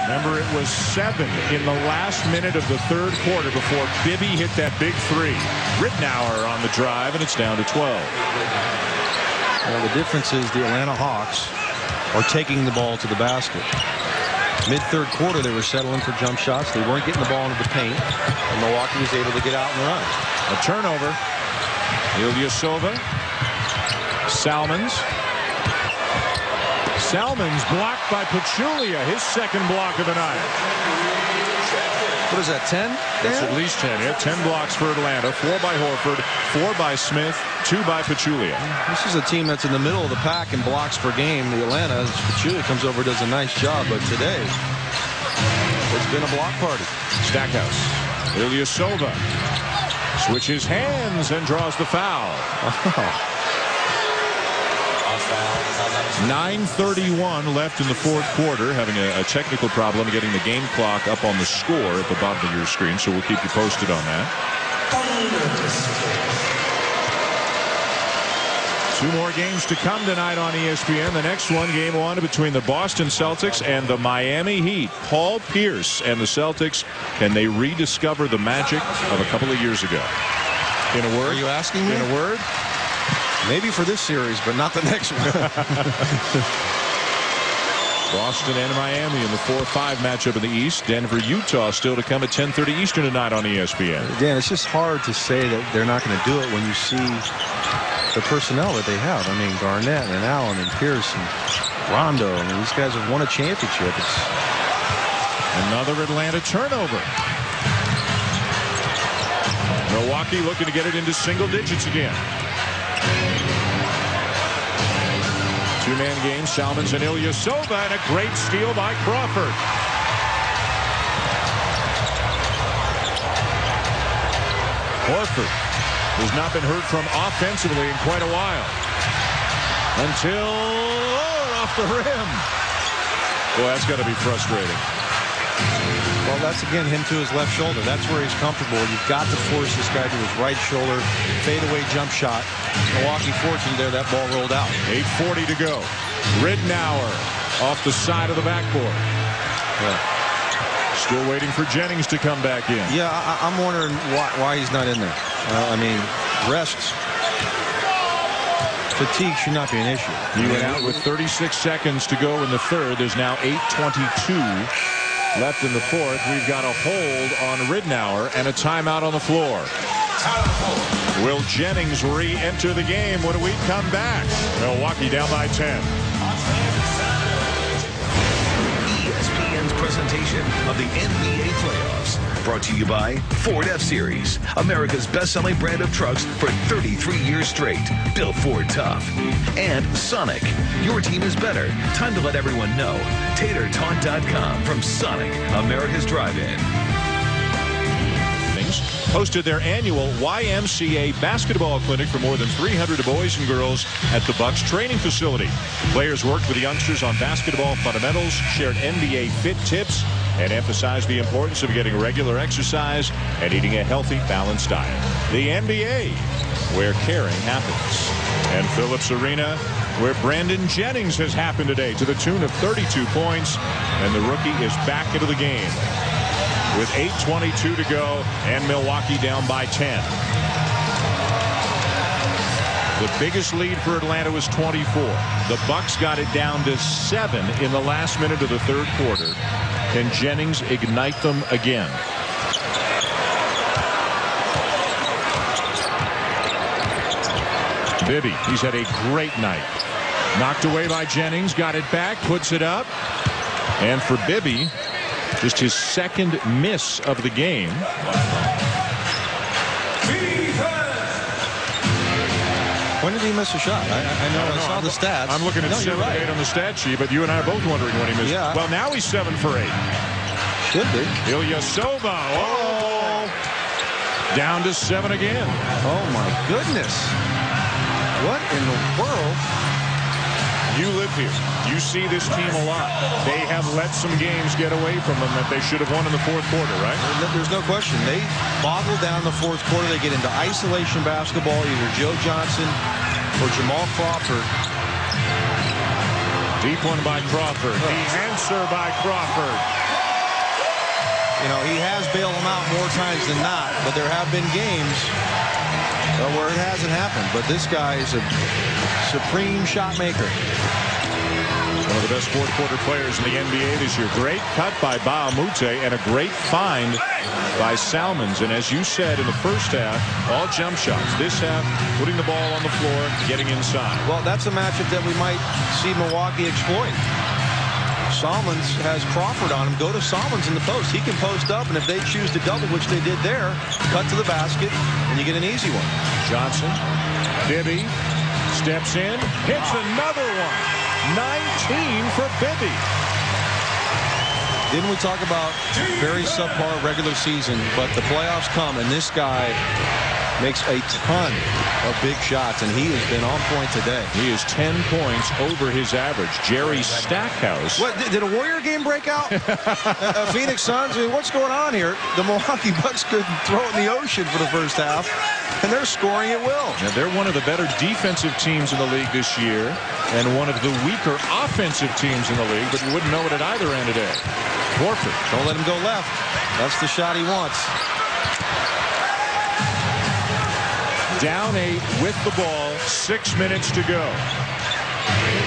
Remember, it was 7 in the last minute of the third quarter before Bibby hit that big three. Ridnour on the drive, and it's down to 12. Well, the difference is the Atlanta Hawks are taking the ball to the basket. Mid-third quarter, they were settling for jump shots. They weren't getting the ball into the paint, and Milwaukee was able to get out and run. A turnover. Ilyasova. Salmons. Salmons blocked by Pachulia, his second block of the night. What is that, 10? That's at least 10. Yeah, 10 blocks for Atlanta. 4 by Horford, 4 by Smith, 2 by Pachulia. This is a team that's in the middle of the pack in blocks per game. The Atlanta, Pachulia comes over, does a nice job, but today it's been a block party. Stackhouse. Ilyasova switches hands and draws the foul. 9:31 left in the fourth quarter. Having a technical problem getting the game clock up on the score at the bottom of your screen, so we'll keep you posted on that. 2 more games to come tonight on ESPN. The next one, game 1 between the Boston Celtics and the Miami Heat. Paul Pierce and the Celtics, can they rediscover the magic of a couple of years ago? In a word? Are you asking me? In a word? Maybe for this series, but not the next one. Boston and Miami in the 4-5 matchup in the East. Denver, Utah still to come at 10:30 Eastern tonight on ESPN. Dan, it's just hard to say that they're not going to do it when you see the personnel that they have. I mean, Garnett and Allen and Pierce and Rondo. I mean, these guys have won a championship. It's another Atlanta turnover. Milwaukee looking to get it into single digits again. 2-man game, Salmons and Ilyasova, and a great steal by Crawford. Horford has not been heard from offensively in quite a while. Until off the rim. Boy, that's got to be frustrating. Well, that's again him to his left shoulder. That's where he's comfortable. You've got to force this guy to his right shoulder. Fadeaway jump shot. Milwaukee fortunate there. That ball rolled out. 8:40 to go. Ridnour off the side of the backboard. Yeah. Still waiting for Jennings to come back in. Yeah, I'm wondering why he's not in there. I mean, rests. Fatigue should not be an issue. He went out with 36 seconds to go in the third. There's now 8:22 left in the fourth. We've got a hold on Ridnour and a timeout on the floor. Will Jennings re-enter the game when we come back? Milwaukee down by 10. ESPN's presentation of the NBA playoffs. Brought to you by Ford F-Series, America's best-selling brand of trucks for 33 years straight. Built Ford tough. And Sonic. Your team is better. Time to let everyone know. TaterTaunt.com from Sonic, America's drive-in. Hosted their annual YMCA basketball clinic for more than 300 boys and girls at the Bucks training facility. Players worked with youngsters on basketball fundamentals, shared NBA fit tips, and emphasized the importance of getting regular exercise and eating a healthy, balanced diet. The NBA, where caring happens. And Phillips Arena, where Brandon Jennings has happened today to the tune of 32 points, and the rookie is back into the game. With 8:22 to go and Milwaukee down by 10. The biggest lead for Atlanta was 24. The Bucks got it down to 7 in the last minute of the third quarter. Can Jennings ignite them again? Bibby, he's had a great night. Knocked away by Jennings, got it back, puts it up. And for Bibby, just his second miss of the game. When did he miss a shot? I know I saw the stats. I'm looking at 7 or 8 on the stat sheet, but you and I are both wondering when he missed. Yeah. Well, now he's 7 for 8. Should be. Ilyasova. Oh! Down to 7 again. Oh, my goodness. What in the world? You live here. You see this team a lot. They have let some games get away from them that they should have won in the fourth quarter, right? There's no question. They boggle down the fourth quarter. They get into isolation basketball, either Joe Johnson or Jamal Crawford. Deep one by Crawford. The answer by Crawford. You know, he has bailed them out more times than not, but there have been games where it hasn't happened. But this guy is a supreme shot maker. One of the best fourth quarter players in the NBA this year. Great cut by Ba Mute and a great find by Salmons. And as you said in the first half, all jump shots. This half, putting the ball on the floor, getting inside. Well, that's a matchup that we might see Milwaukee exploit. Salmons has Crawford on him. Go to Salmons in the post. He can post up, and if they choose to double, which they did there, cut to the basket, and you get an easy one. Johnson, Bibby, steps in, hits another one. 19 for Bibby. Didn't we talk about very subpar regular season, but the playoffs come, and this guy makes a ton of big shots, and he has been on point today. He is 10 points over his average. Jerry Stackhouse. What, did a Warrior game break out? Phoenix Suns? I mean, what's going on here? The Milwaukee Bucks couldn't throw it in the ocean for the first half, and they're scoring at will. Now, they're one of the better defensive teams in the league this year, and one of the weaker offensive teams in the league, but you wouldn't know it at either end today. Horford. Don't let him go left. That's the shot he wants. Down 8 with the ball, 6 minutes to go.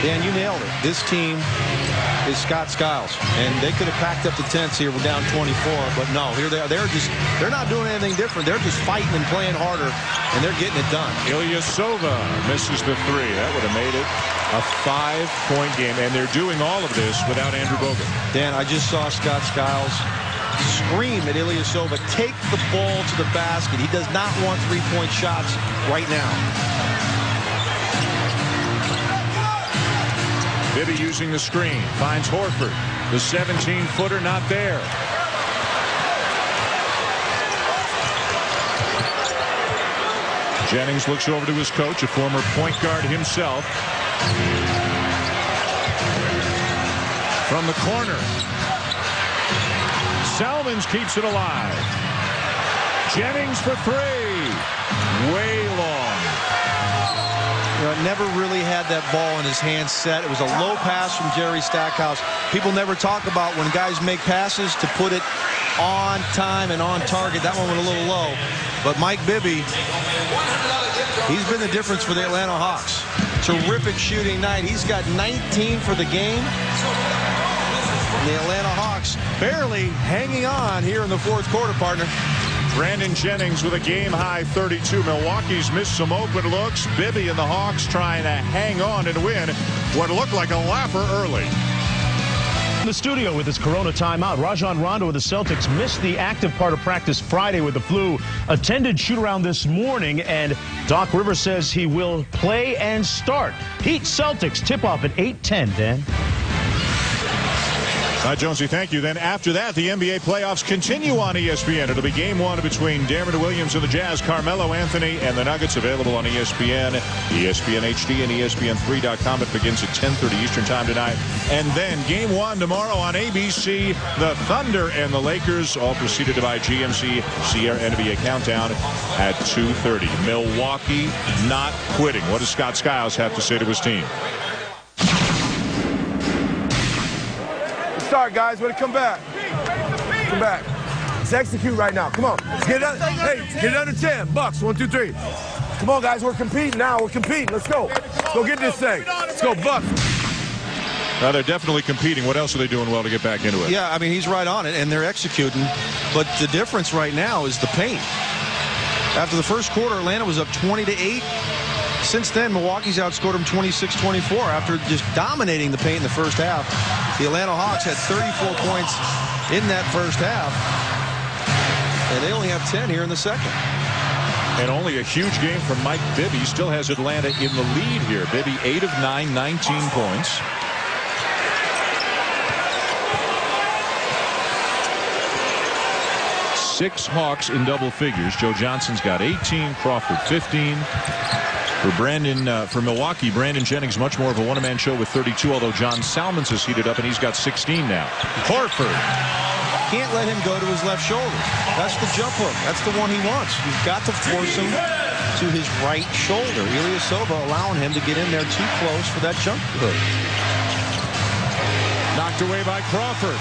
Dan, you nailed it. This team is Scott Skiles, and they could have packed up the tents here. We're down 24, but no, here they are. They're not doing anything different. They're just fighting and playing harder, and they're getting it done. Ilyasova misses the 3. That would have made it a 5-point game, and they're doing all of this without Andrew Bogut. Dan, I just saw Scott Skiles scream at Ilyasova, take the ball to the basket. He does not want 3-point shots right now. Bibby using the screen, finds Horford. The 17-footer not there. Jennings looks over to his coach, a former point guard himself. From the corner, Salmons keeps it alive. Jennings for 3. Way long. You know, never really had that ball in his hands set. It was a low pass from Jerry Stackhouse. People never talk about when guys make passes to put it on time and on target. That one went a little low. But Mike Bibby, he's been the difference for the Atlanta Hawks. Terrific shooting night. He's got 19 for the game. The Atlanta Hawks barely hanging on here in the fourth quarter, partner. Brandon Jennings with a game-high 32. Milwaukee's missed some open looks. Bibby and the Hawks trying to hang on and win what looked like a lapper early. In the studio with his Corona timeout, Rajon Rondo of the Celtics missed the active part of practice Friday with the flu. Attended shoot-around this morning, and Doc Rivers says he will play and start. Heat Celtics tip-off at 8:10, Dan. Jonesy, thank you. Then after that, the NBA playoffs continue on ESPN. It'll be game 1 between Darren Williams and the Jazz, Carmelo Anthony and the Nuggets, available on ESPN, ESPN HD, and ESPN3.com. It begins at 10:30 Eastern Time tonight. And then game 1 tomorrow on ABC, the Thunder and the Lakers, all preceded by GMC Sierra NBA Countdown at 2:30. Milwaukee not quitting. What does Scott Skiles have to say to his team? Start, guys. Way to come back. Come back. Let's execute right now. Come on. Let's get it under, get it under 10. Bucks. 1, 2, 3. Come on, guys. We're competing now. We're competing. Let's go. Let's go get this thing. Let's go, Bucks. Now they're definitely competing. What else are they doing well to get back into it? Yeah, I mean, he's right on it, and they're executing. But the difference right now is the paint. After the first quarter, Atlanta was up 20-8. Since then, Milwaukee's outscored them 26-24 after just dominating the paint in the first half. The Atlanta Hawks had 34 points in that first half, and they only have 10 here in the second. And only a huge game from Mike Bibby. Still has Atlanta in the lead here. Bibby 8 of 9, 19 points. Six Hawks in double figures. Joe Johnson's got 18, Crawford 15. For Milwaukee, Brandon Jennings much more of a one-man show with 32, although John Salmons has heated up and he's got 16 now. Horford. Can't let him go to his left shoulder. That's the jump hook. That's the one he wants. You've got to force him to his right shoulder. Ilyasova allowing him to get in there too close for that jump hook. Knocked away by Crawford.